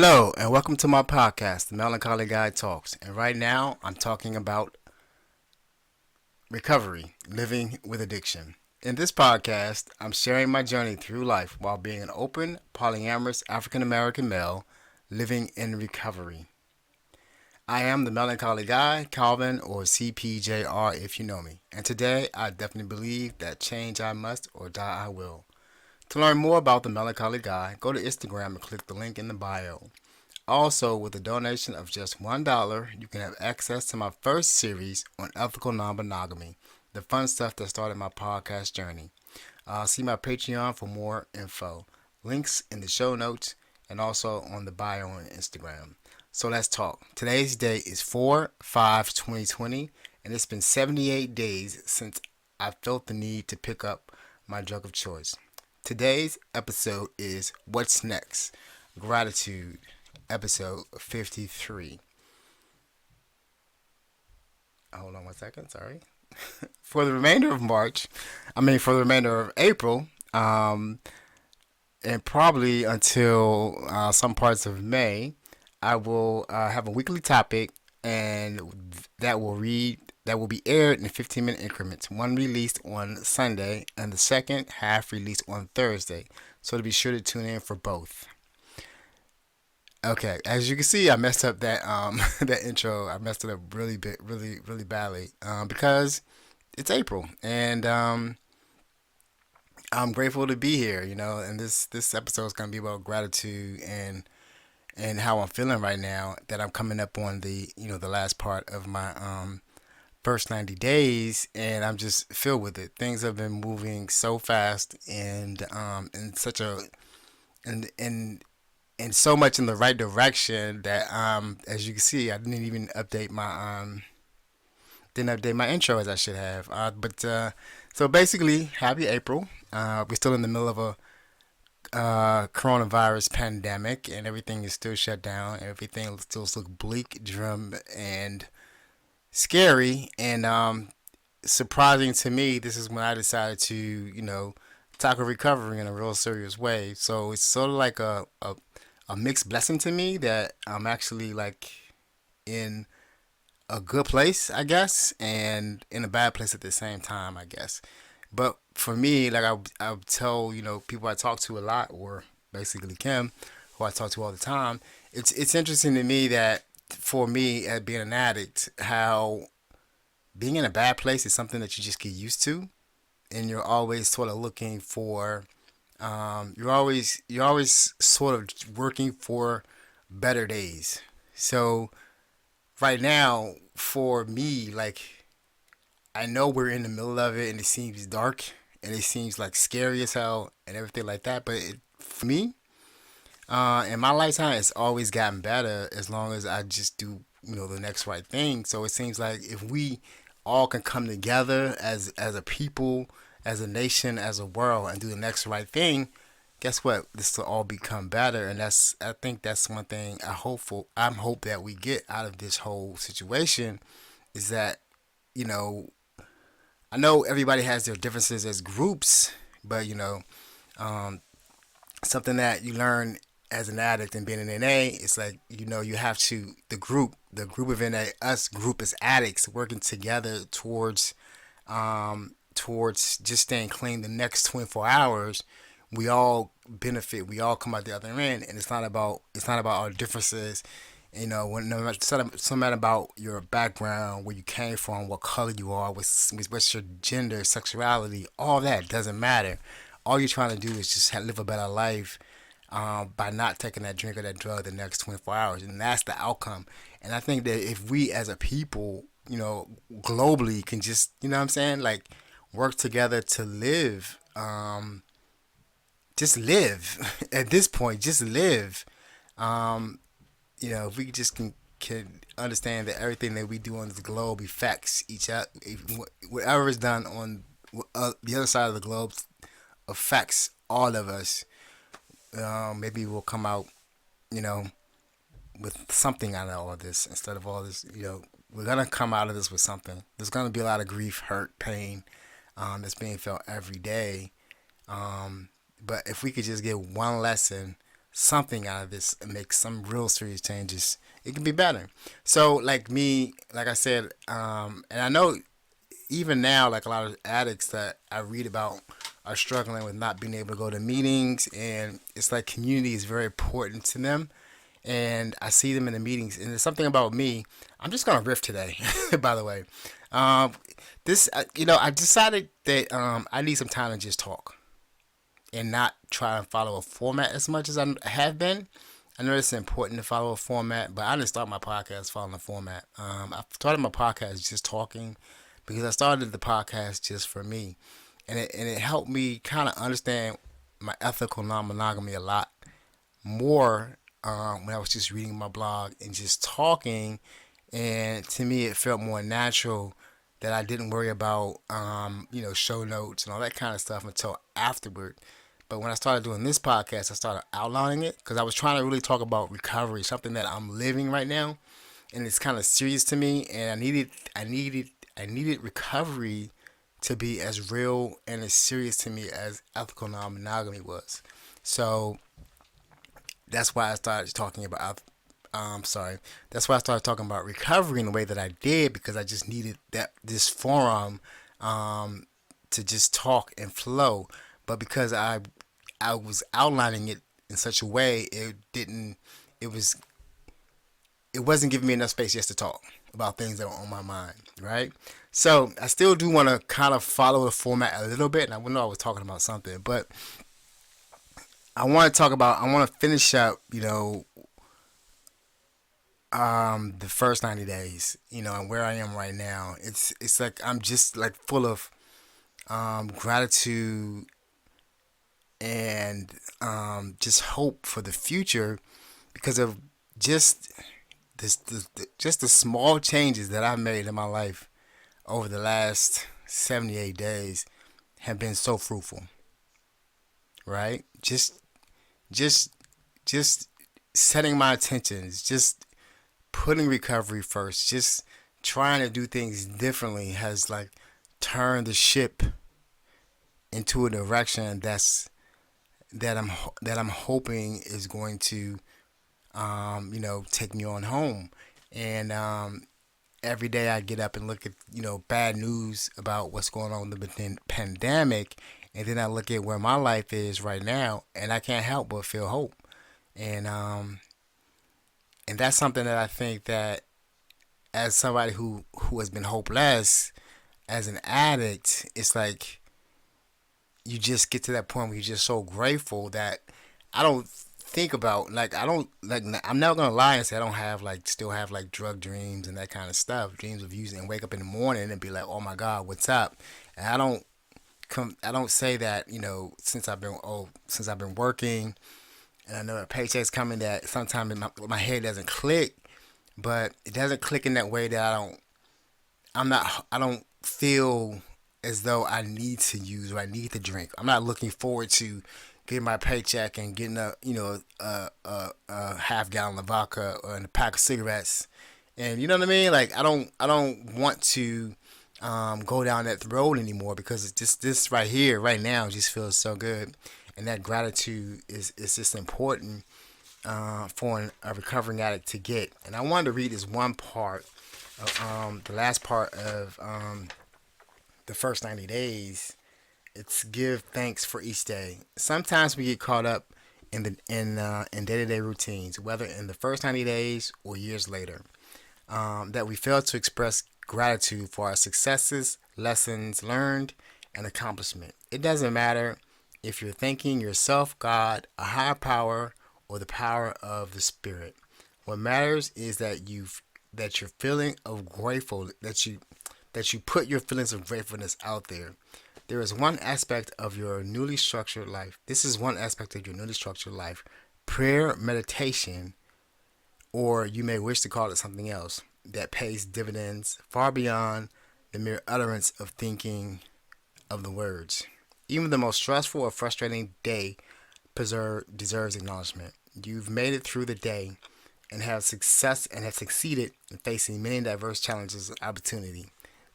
Hello, and welcome to my podcast, The Melancholy Guy Talks. And right now, I'm talking about recovery, living with addiction. In this podcast, I'm sharing my journey through life while being an open, polyamorous African American male living in recovery. I am the Melancholy Guy, Calvin, or CPJR if you know me. And today, I definitely believe that change I must or die I will. To learn more about the Melancholy Guy, go to Instagram and click the link in the bio. Also, with a donation of just $1, you can have access to my first series on ethical non monogamy, the fun stuff that started my podcast journey. See my Patreon for more info. Links in the show notes and also on the bio on Instagram. So let's talk. Today's date is 4/5/2020, and it's been 78 days since I felt the need to pick up my drug of choice. Today's episode is What's Next? Gratitude, episode 53. Hold on one second, sorry. For the remainder of for the remainder of April, and probably until some parts of May, I will have a weekly topic, and that will be aired in 15-minute increments. One released on Sunday, and the second half released on Thursday. So to be sure to tune in for both. Okay, as you can see, I messed up that that intro. I messed it up really badly because it's April, and I'm grateful to be here. And this episode is gonna be about gratitude and how I'm feeling right now that I'm coming up on the last part of my first 90 days, and I'm just filled with it. Things have been moving so fast and in such a and so much in the right direction that as you can see, I didn't update my intro as I should have. But so basically, happy April. We're still in the middle of a coronavirus pandemic, and everything is still shut down. Everything still looks bleak, grim, and scary. And surprising to me, this is when I decided to tackle recovery in a real serious way. So it's sort of like a mixed blessing to me that I'm actually like in a good place, I guess, and in a bad place at the same time, I guess. But for me, like I would tell people I talk to a lot, or basically Kim, who I talk to all the time. It's interesting to me that for me, at being an addict, how being in a bad place is something that you just get used to, and you're always sort of looking for you're always sort of working for better days. So right now, for me, like I know we're in the middle of it, and it seems dark, and it seems like scary as hell, and everything like that. But for me, in my lifetime, it's always gotten better as long as I just do the next right thing. So it seems like if we all can come together as a people, as a nation, as a world, and do the next right thing, guess what? This will all become better, and I think that's one thing I'm hope that we get out of this whole situation is that you know I know everybody has their differences as groups, but um, something that you learn as an addict and being an NA, it's like you have to the group of NA, us group as addicts working together towards just staying clean the next 24 hours. We all benefit. We all come out the other end, and it's not about our differences. When no matter, it's not about your background, where you came from, what color you are, what's your gender, sexuality, all that doesn't matter. All you're trying to do is just live a better life by not taking that drink or that drug the next 24 hours, and that's the outcome. And I think that if we as a people, globally, can just, what I'm saying, like work together to live, just live. At this point, just live. Um, if we just can understand that everything that we do on this globe affects each other, whatever is done on the other side of the globe affects all of us. Maybe we'll come out, you know, with something out of all of this instead of all this. We're gonna come out of this with something. There's gonna be a lot of grief, hurt, pain that's being felt every day. But if we could just get one lesson something out of this and make some real serious changes, it can be better. So, like me, like I said, and I know even now, like a lot of addicts that I read about are struggling with not being able to go to meetings, and it's like community is very important to them. And I see them in the meetings, and there's something about me. I'm just gonna riff today, by the way. Um, I decided that I need some time to just talk and not try and follow a format as much as I have been. I know it's important to follow a format, but I didn't start my podcast following a format. I started my podcast just talking because I started the podcast just for me, and it helped me kind of understand my ethical non-monogamy a lot more when I was just reading my blog and just talking. And to me, it felt more natural that I didn't worry about, show notes and all that kind of stuff until afterward. But when I started doing this podcast, I started outlining it because I was trying to really talk about recovery, something that I'm living right now, and it's kind of serious to me. And I needed recovery to be as real and as serious to me as ethical non-monogamy was. So that's why I started talking about. Sorry. That's why I started talking about recovery in the way that I did because I just needed this forum um, to just talk and flow. But because I was outlining it in such a way, it was it wasn't giving me enough space just to talk about things that were on my mind, right? So I still do want to kind of follow the format a little bit, and I know I was talking about something, but I want to finish up, the first 90 days, and where I am right now. It's like I'm just like full of gratitude and just hope for the future because of just just the small changes that I've made in my life over the last 78 days have been so fruitful, right? Just just setting my intentions, just putting recovery first, just trying to do things differently has like turned the ship into a direction that I'm hoping is going to take me on home. And every day I get up and look at bad news about what's going on with the pandemic, and then I look at where my life is right now, and I can't help but feel hope. And and that's something that I think that as somebody who has been hopeless as an addict, it's like you just get to that point where you're just so grateful that I don't think about like I don't like I'm never gonna lie and say I don't have like still have like drug dreams and that kind of stuff, dreams of using and wake up in the morning and be like, oh my god, what's up? And I don't say that since I've been working and I know a paycheck's coming that sometimes my head doesn't click, but it doesn't click in that way that I don't feel as though I need to use or I need to drink. I'm not looking forward to getting my paycheck and getting a half gallon of vodka or a pack of cigarettes, and you know what I mean. Like I don't want to go down that road anymore because it's just this right here, right now, just feels so good, and that gratitude is just important for a recovering addict to get. And I wanted to read this one part the last part of the first 90 days. It's give thanks for each day. Sometimes we get caught up in day-to-day routines, whether in the first 90 days or years later, that we fail to express gratitude for our successes, lessons learned, and accomplishment. It doesn't matter if you're thanking yourself, God, a higher power, or the power of the Spirit. What matters is that your feeling of grateful that you put your feelings of gratefulness out there. There is one aspect of your newly structured life. This is one aspect of your newly structured life. Prayer, meditation, or you may wish to call it something else, that pays dividends far beyond the mere utterance of thinking of the words. Even the most stressful or frustrating day deserves acknowledgement. You've made it through the day and have succeeded in facing many diverse challenges and opportunity.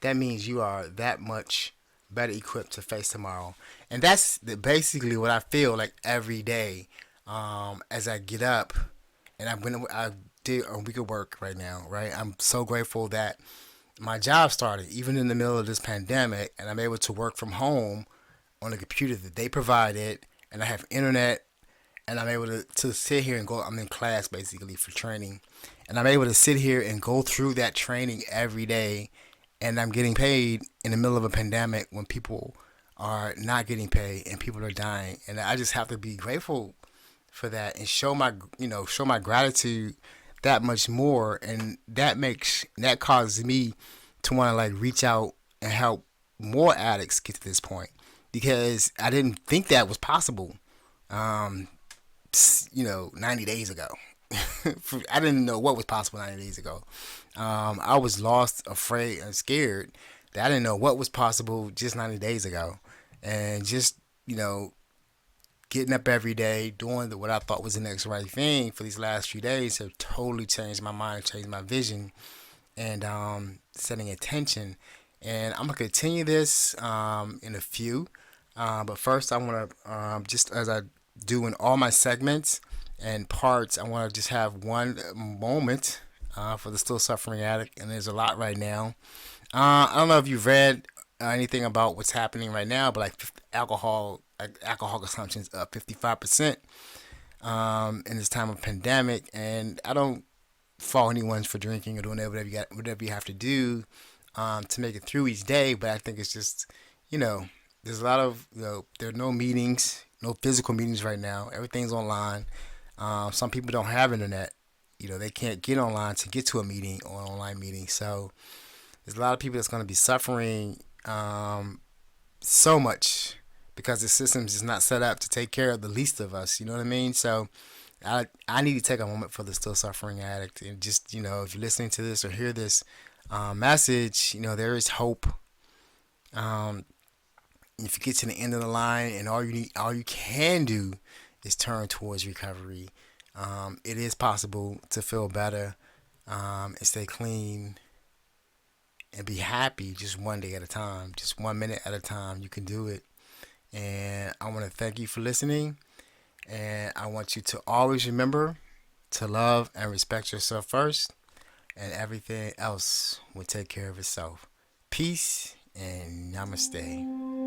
That means you are that much better equipped to face tomorrow. And that's basically what I feel like every day. as I get up, and I did a week of work right now, right? I'm so grateful that my job started even in the middle of this pandemic, and I'm able to work from home on a computer that they provided, and I have internet, and I'm able to sit here and go. I'm in class basically for training, and I'm able to sit here and go through that training every day, and I'm getting paid in the middle of a pandemic when people are not getting paid and people are dying, and I just have to be grateful for that and show my gratitude that much more, and that causes me to want to like reach out and help more addicts get to this point because I didn't think that was possible. Um, 90 days ago. I didn't know what was possible 90 days ago. I was lost, afraid, and scared that I didn't know what was possible just 90 days ago. And just, you know, getting up every day, doing what I thought was the next right thing for these last few days have totally changed my mind, changed my vision, and setting intention. And I'm going to continue this in a few. But first, I want to, just as I do in all my segments and parts, I want to just have one moment for the still suffering addict. And there's a lot right now. I don't know if you've read anything about what's happening right now, but alcohol consumption is up 55% in this time of pandemic. And I don't fault anyone for drinking or doing whatever you have to do to make it through each day. But I think it's just, you know, there's a lot of, there are no meetings, no physical meetings right now. Everything's online. Some people don't have internet. They can't get online to get to a meeting or an online meeting. So there's a lot of people that's going to be suffering so much because the system is not set up to take care of the least of us. You know what I mean? So I need to take a moment for the still suffering addict and just, if you're listening to this or hear this message, there is hope. Um, if you get to the end of the line and all you can do is turn towards recovery, it is possible to feel better and stay clean and be happy just one day at a time, just 1 minute at a time. You can do it. And I want to thank you for listening. And I want you to always remember to love and respect yourself first, and everything else will take care of itself. Peace and namaste.